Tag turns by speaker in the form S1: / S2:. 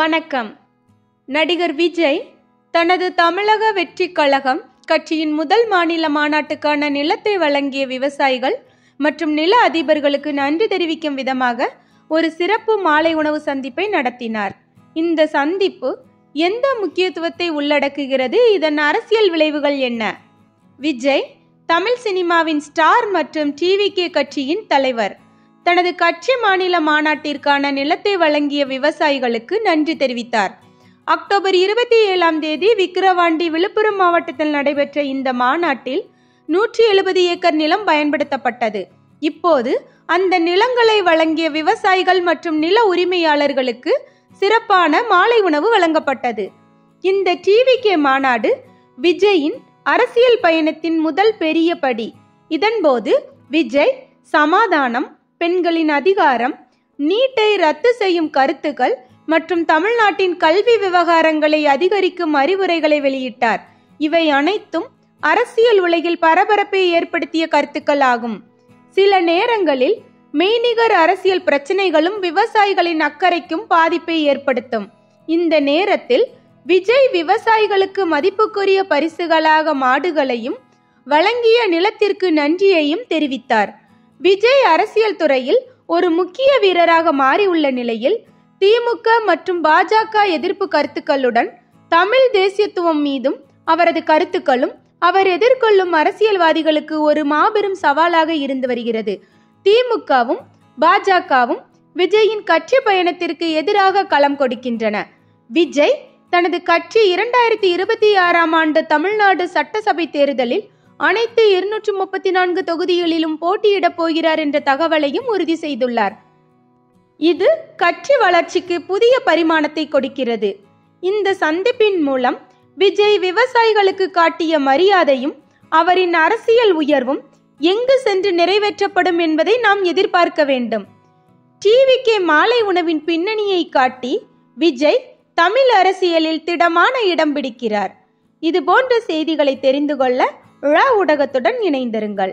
S1: வணக்கம். நடிகர் விஜய் தனது தமிழக வெற்றி கழகம் கட்சியின் முதல் மாநில மாநாட்டுக்கான நிலத்தை வழங்கிய விவசாயிகள் மற்றும் நில அதிபர்களுக்கு நன்றி தெரிவிக்கும் விதமாக ஒரு சிறப்பு மாலை உணவு சந்திப்பை நடத்தினார். இந்த சந்திப்பு எந்த முக்கியத்துவத்தை உள்ளடக்குகிறது? இதன் அரசியல் விளைவுகள் என்ன? விஜய் தமிழ் சினிமாவின் ஸ்டார் மற்றும் டிவிகே கட்சியின் தலைவர். தனது கட்சி மாநில மாநாட்டிற்கான நிலத்தை வழங்கிய விவசாயிகளுக்கு நன்றி தெரிவித்தார். அக்டோபர் 27 விக்கிரவாண்டி விழுப்புரம் மாவட்டத்தில் நடைபெற்ற இந்த மாநாட்டில் 170 ஏக்கர் நிலம் பயன்படுத்தப்பட்டது. இப்போது அந்த நிலங்களை வழங்கிய விவசாயிகள் மற்றும் நில உரிமையாளர்களுக்கு சிறப்பான மாலை உணவு வழங்கப்பட்டது. இந்த டிவிகே மாநாடு விஜயின் அரசியல் பயணத்தின் முதல் பெரிய படி. இதன்போது விஜய் சமாதானம், பெண்களின் அதிகாரம், நீட்டை ரத்து செய்யும் கருத்துக்கள் மற்றும் தமிழ்நாட்டின் கல்வி விவகாரங்களை அதிகரிக்கும் அறிவுரைகளை வெளியிட்டார். இவை அனைத்தும் அரசியல் உலகில் பரபரப்பை ஏற்படுத்திய கருத்துக்கள் ஆகும். சில நேரங்களில் மெய்நிகர் அரசியல் பிரச்சனைகளும் விவசாயிகளின் அக்கறைக்கும் பாதிப்பை ஏற்படுத்தும். இந்த நேரத்தில் விஜய் விவசாயிகளுக்கு மதிப்புக்குரிய பரிசுகளாக மாடுகளையும் வழங்கிய நிலத்திற்கு நன்றியையும் தெரிவித்தார். விஜய் அரசியல் துறையில் ஒரு முக்கிய வீரராக மாறியுள்ள நிலையில் திமுக மற்றும் பாஜக எதிர்ப்பு கருத்துக்களுடன் தமிழ் தேசியத்துவம் மீதும் அவரது கருத்துக்களும் அவர் எதிர்கொள்ளும் அரசியல்வாதிகளுக்கு ஒரு மாபெரும் சவாலாக இருந்து வருகிறது. திமுகவும் பாஜகவும் விஜயின் கட்சி பயணத்திற்கு எதிராக களம் கொடுக்கின்றன. விஜய் தனது கட்சி 2026 தமிழ்நாடு சட்டசபை தேர்தலில் அனைத்து 234 தொகுதிகளிலும் போட்டியிடப் போகிறார் என்ற தகவலையும் உறுதி செய்துள்ளார். இது கட்சி வளர்ச்சிக்கு புதிய பரிமாணத்தை கொடுக்கிறது. இந்த சந்திப்பின் மூலம் விஜய் விவசாயிகளுக்கு காட்டிய மரியாதையும் அவரின் அரசியல் உயர்வும் எங்கு சென்று நிறைவேற்றப்படும் என்பதை நாம் எதிர்பார்க்க வேண்டும். டிவிகே மாலை உணவின் பின்னணியை காட்டி விஜய் தமிழ் அரசியலில் திடமான இடம் பிடிக்கிறார். இது போன்ற செய்திகளை தெரிந்து கொள்ள ஊடகத்துடன் இணைந்திருங்கள்.